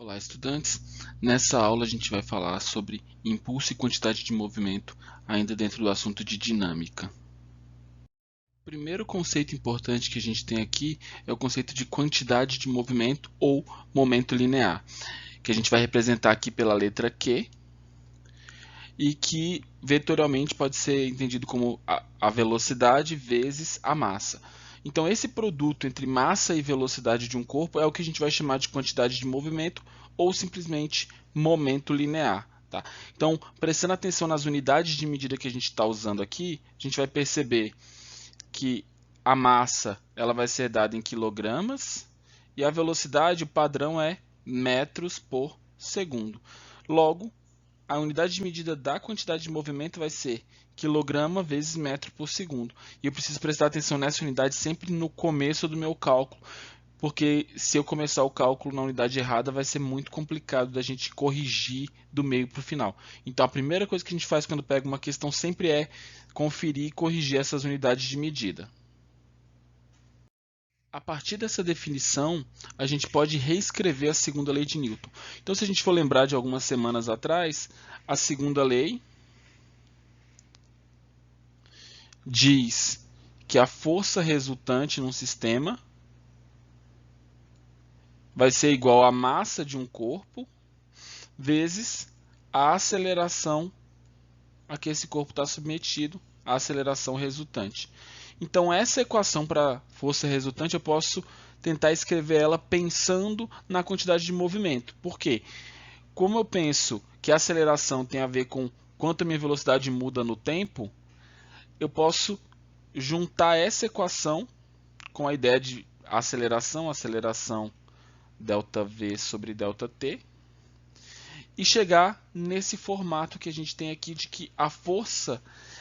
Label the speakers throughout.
Speaker 1: Olá, estudantes! Nessa aula a gente vai falar sobre impulso e quantidade de movimento, ainda dentro do assunto de dinâmica. O primeiro conceito importante que a gente tem aqui é o conceito de quantidade de movimento ou momento linear, que a gente vai representar aqui pela letra Q, e que vetorialmente pode ser entendido como a velocidade vezes a massa. Então, esse produto entre massa e velocidade de um corpo é o que a gente vai chamar de quantidade de movimento ou simplesmente momento linear. Tá? Então, prestando atenção nas unidades de medida que a gente está usando aqui, a gente vai perceber que a massa ela vai ser dada em quilogramas e a velocidade, o padrão é metros por segundo. Logo, a unidade de medida da quantidade de movimento vai ser quilograma vezes metro por segundo. E eu preciso prestar atenção nessa unidade sempre no começo do meu cálculo, porque se eu começar o cálculo na unidade errada, vai ser muito complicado da gente corrigir do meio para o final. Então, a primeira coisa que a gente faz quando pega uma questão sempre é conferir e corrigir essas unidades de medida. A partir dessa definição, a gente pode reescrever a segunda lei de Newton. Então, se a gente for lembrar de algumas semanas atrás, a segunda lei diz que a força resultante num sistema vai ser igual à massa de um corpo vezes a aceleração a que esse corpo está submetido, a aceleração resultante. Então, essa equação para força resultante eu posso tentar escrever ela pensando na quantidade de movimento. Por quê? Como eu penso que a aceleração tem a ver com quanto a minha velocidade muda no tempo, eu posso juntar essa equação com a ideia de aceleração ΔV sobre ΔT, e chegar nesse formato que a gente tem aqui de que a força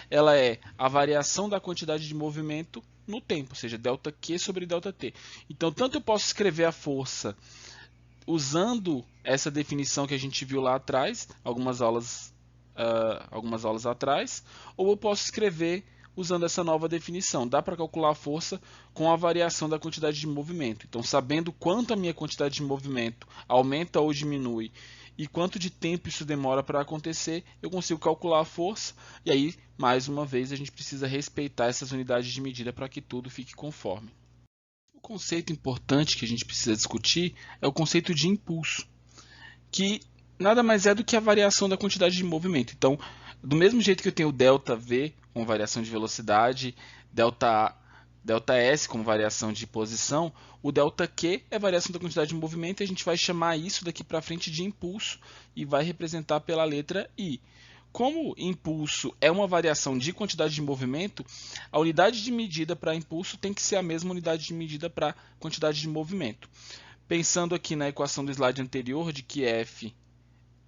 Speaker 1: ela é a variação da quantidade de movimento no tempo, ou seja, ΔQ sobre ΔT. Então, tanto eu posso escrever a força usando essa definição que a gente viu lá atrás, algumas aulas atrás, ou eu posso escrever usando essa nova definição. Dá para calcular a força com a variação da quantidade de movimento. Então, sabendo quanto a minha quantidade de movimento aumenta ou diminui e quanto de tempo isso demora para acontecer, eu consigo calcular a força. E aí, mais uma vez, a gente precisa respeitar essas unidades de medida para que tudo fique conforme. O conceito importante que a gente precisa discutir é o conceito de impulso, que nada mais é do que a variação da quantidade de movimento. Então, do mesmo jeito que eu tenho ΔV com variação de velocidade, ΔS como variação de posição, o ΔQ é variação da quantidade de movimento e a gente vai chamar isso daqui para frente de impulso e vai representar pela letra I. Como impulso é uma variação de quantidade de movimento, a unidade de medida para impulso tem que ser a mesma unidade de medida para quantidade de movimento. Pensando aqui na equação do slide anterior, de que F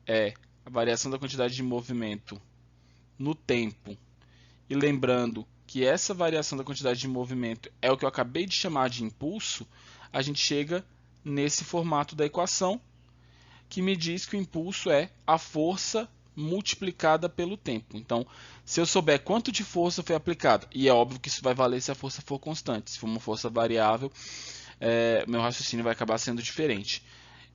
Speaker 1: é a variação da quantidade de movimento no tempo, e lembrando que essa variação da quantidade de movimento é o que eu acabei de chamar de impulso, a gente chega nesse formato da equação, que me diz que o impulso é a força multiplicada pelo tempo. Então, se eu souber quanto de força foi aplicada, e é óbvio que isso vai valer se a força for constante, se for uma força variável, meu raciocínio vai acabar sendo diferente.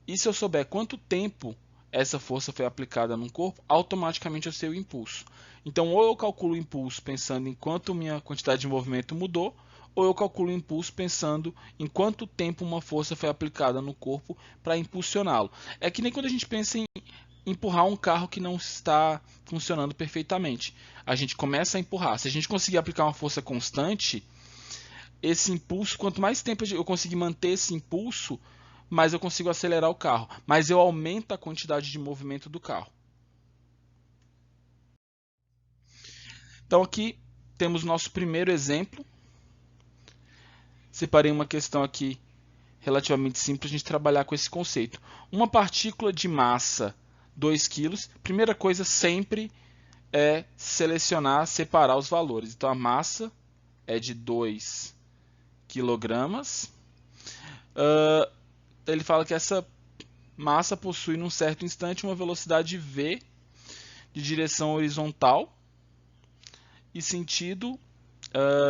Speaker 1: E se eu souber quanto tempo essa força foi aplicada no corpo, automaticamente eu sei o impulso. Então, ou eu calculo o impulso pensando em quanto minha quantidade de movimento mudou, ou eu calculo o impulso pensando em quanto tempo uma força foi aplicada no corpo para impulsioná-lo. É que nem quando a gente pensa em empurrar um carro que não está funcionando perfeitamente. A gente começa a empurrar. Se a gente conseguir aplicar uma força constante, esse impulso, quanto mais tempo eu conseguir manter esse impulso, mais eu consigo acelerar o carro. Mas eu aumento a quantidade de movimento do carro. Então aqui temos nosso primeiro exemplo. Separei uma questão aqui relativamente simples para a gente trabalhar com esse conceito. Uma partícula de massa 2 kg. Primeira coisa sempre é selecionar, separar os valores. Então a massa é de 2 quilogramas. Ele fala que essa massa possui num certo instante uma velocidade v de direção horizontal e sentido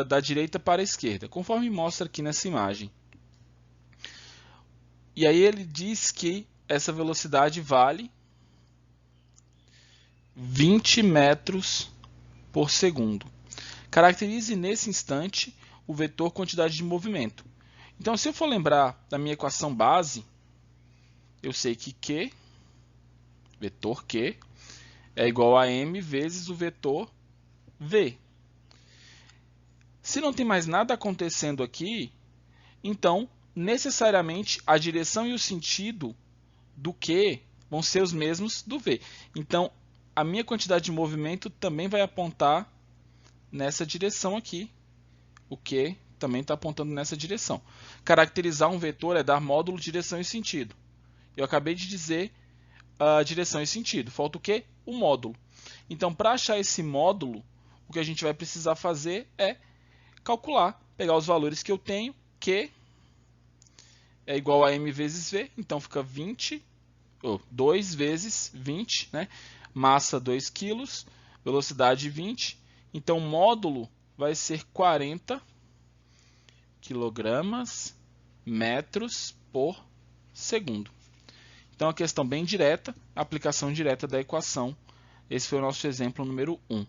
Speaker 1: da direita para a esquerda, conforme mostra aqui nessa imagem. E aí ele diz que essa velocidade vale 20 metros por segundo. Caracterize nesse instante o vetor quantidade de movimento. Então, se eu for lembrar da minha equação base, eu sei que Q, vetor Q, é igual a m vezes o vetor V. Se não tem mais nada acontecendo aqui, então, necessariamente, a direção e o sentido do Q vão ser os mesmos do V. Então, a minha quantidade de movimento também vai apontar nessa direção aqui. O Q também está apontando nessa direção. Caracterizar um vetor é dar módulo, direção e sentido. Eu acabei de dizer a direção e sentido. Falta o quê? O módulo. Então, para achar esse módulo, o que a gente vai precisar fazer é calcular, pegar os valores que eu tenho, Q é igual a m vezes V, então fica 2 vezes 20, né? Massa 2 kg, velocidade 20, então o módulo vai ser 40 kg metros por segundo. Então, a questão bem direta, aplicação direta da equação. Esse foi o nosso exemplo número 1.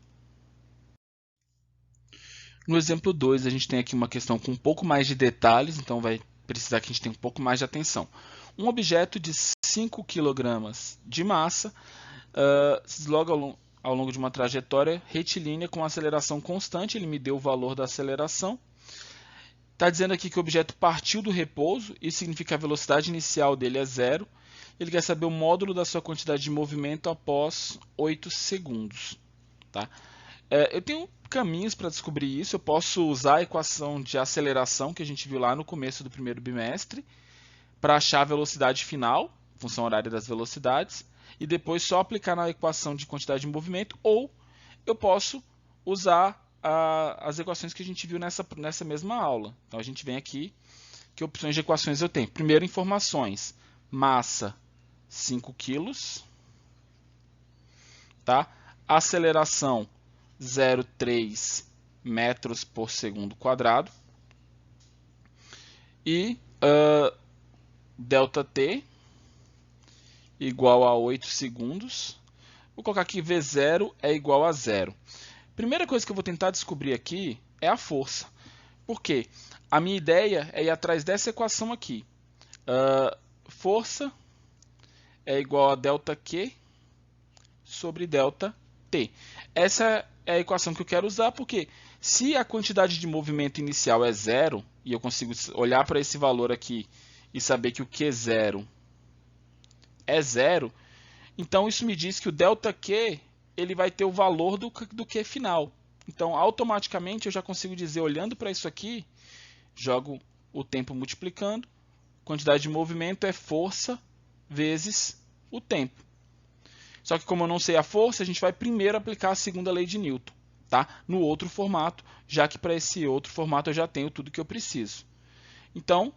Speaker 1: No exemplo 2, a gente tem aqui uma questão com um pouco mais de detalhes, então vai precisar que a gente tenha um pouco mais de atenção. Um objeto de 5 kg de massa se desloca ao longo de uma trajetória retilínea com aceleração constante. Ele me deu o valor da aceleração. Está dizendo aqui que o objeto partiu do repouso, isso significa que a velocidade inicial dele é 0. Ele quer saber o módulo da sua quantidade de movimento após 8 segundos. Tá? Eu tenho caminhos para descobrir isso. Eu posso usar a equação de aceleração que a gente viu lá no começo do primeiro bimestre para achar a velocidade final, função horária das velocidades, e depois só aplicar na equação de quantidade de movimento, ou eu posso usar as equações que a gente viu nessa mesma aula. Então, a gente vem aqui, que opções de equações eu tenho? Primeiro, informações. Massa, 5 kg. Tá? Aceleração, 0,3 metros por segundo quadrado. E ΔT igual a 8 segundos. Vou colocar aqui V0 é igual a 0. Primeira coisa que eu vou tentar descobrir aqui é a força. Por quê? A minha ideia é ir atrás dessa equação aqui. Força é igual a ΔQ sobre ΔT. Essa é a equação que eu quero usar, porque se a quantidade de movimento inicial é 0, e eu consigo olhar para esse valor aqui e saber que o Q0 é 0, então isso me diz que o ΔQ ele vai ter o valor do Q final. Então, automaticamente, eu já consigo dizer, olhando para isso aqui, jogo o tempo multiplicando, quantidade de movimento é força vezes o tempo. Só que como eu não sei a força, a gente vai primeiro aplicar a segunda lei de Newton, tá? No outro formato, já que para esse outro formato eu já tenho tudo que eu preciso. Então,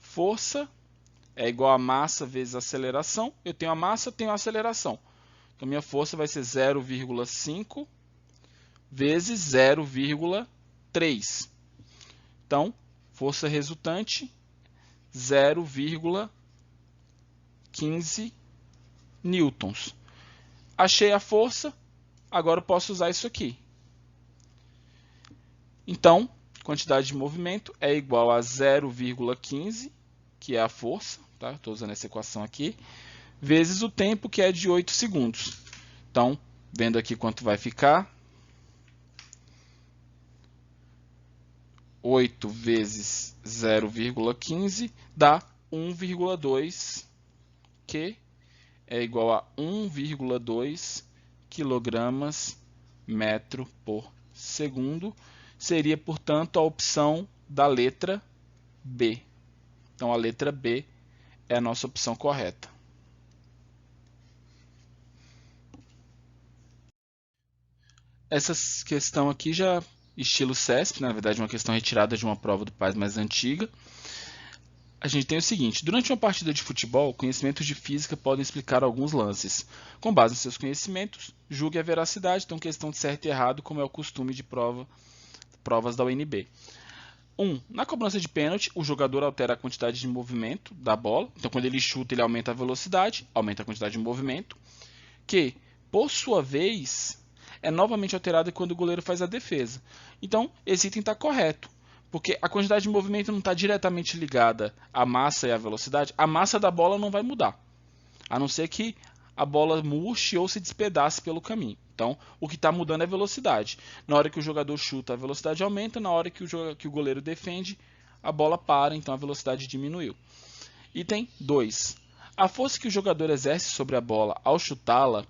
Speaker 1: força é igual a massa vezes aceleração. Eu tenho a massa, tenho a aceleração. Então, minha força vai ser 0,5 vezes 0,3. Então, força resultante, 0,15 newtons. Achei a força, agora eu posso usar isso aqui. Então, quantidade de movimento é igual a 0,15, que é a força, tá? Estou usando essa equação aqui, vezes o tempo, que é de 8 segundos. Então, vendo aqui quanto vai ficar, 8 vezes 0,15 dá 1,2, que é igual a 1,2 kg metro por segundo. Seria, portanto, a opção da letra B. Então, a letra B é a nossa opção correta. Essa questão aqui já estilo CESP, na verdade uma questão retirada de uma prova do PAS mais antiga. A gente tem o seguinte: durante uma partida de futebol, conhecimentos de física podem explicar alguns lances. Com base em seus conhecimentos, julgue a veracidade, então questão de certo e errado, como é o costume de provas da UNB. Na cobrança de pênalti, o jogador altera a quantidade de movimento da bola. Então, quando ele chuta, ele aumenta a velocidade, aumenta a quantidade de movimento. Que, por sua vez, é novamente alterada quando o goleiro faz a defesa. Então, esse item está correto, porque a quantidade de movimento não está diretamente ligada à massa e à velocidade. A massa da bola não vai mudar, a não ser que a bola murche ou se despedace pelo caminho. Então, o que está mudando é a velocidade. Na hora que o jogador chuta, a velocidade aumenta. Na hora que o goleiro defende, a bola para, então a velocidade diminuiu. Item 2. A força que o jogador exerce sobre a bola ao chutá-la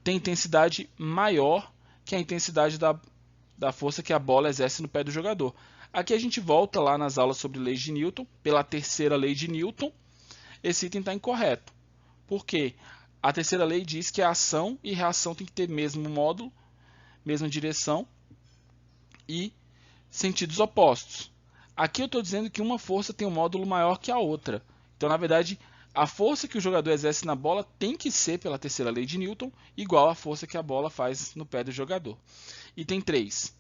Speaker 1: tem intensidade maior que a intensidade da força que a bola exerce no pé do jogador. Aqui a gente volta lá nas aulas sobre leis de Newton, pela terceira lei de Newton. Esse item está incorreto. Por quê? A terceira lei diz que a ação e reação tem que ter mesmo módulo, mesma direção e sentidos opostos. Aqui eu estou dizendo que uma força tem um módulo maior que a outra. Então, na verdade, a força que o jogador exerce na bola tem que ser, pela terceira lei de Newton, igual à força que a bola faz no pé do jogador. Item 3.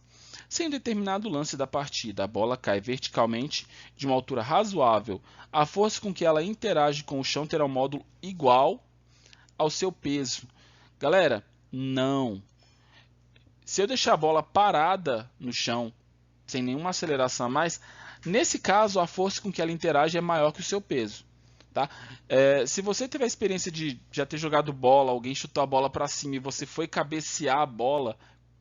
Speaker 1: Se em um determinado lance da partida a bola cai verticalmente de uma altura razoável, a força com que ela interage com o chão terá um módulo igual ao seu peso. Galera, não. Se eu deixar a bola parada no chão, sem nenhuma aceleração a mais, nesse caso a força com que ela interage é maior que o seu peso. Tá? Se você teve a experiência de já ter jogado bola, alguém chutou a bola para cima e você foi cabecear a bola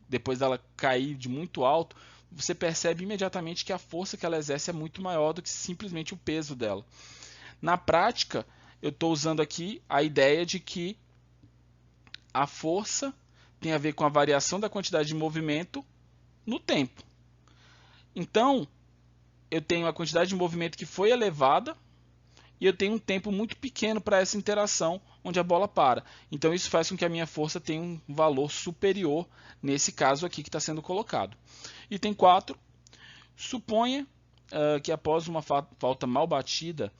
Speaker 1: depois dela cair de muito alto, você percebe imediatamente que a força que ela exerce é muito maior do que simplesmente o peso dela. Na prática, eu estou usando aqui a ideia de que a força tem a ver com a variação da quantidade de movimento no tempo. Então, eu tenho a quantidade de movimento que foi elevada e eu tenho um tempo muito pequeno para essa interação onde a bola para. Então, isso faz com que a minha força tenha um valor superior nesse caso aqui que está sendo colocado. Item 4. Suponha que após uma falta mal batida,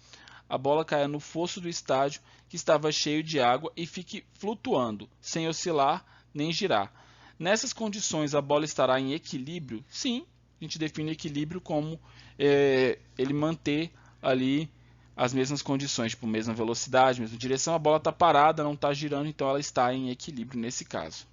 Speaker 1: a bola caia no fosso do estádio que estava cheio de água e fique flutuando, sem oscilar nem girar. Nessas condições, a bola estará em equilíbrio? Sim, a gente define equilíbrio como ele manter ali as mesmas condições, tipo mesma velocidade, mesma direção. A bola está parada, não está girando, então ela está em equilíbrio nesse caso.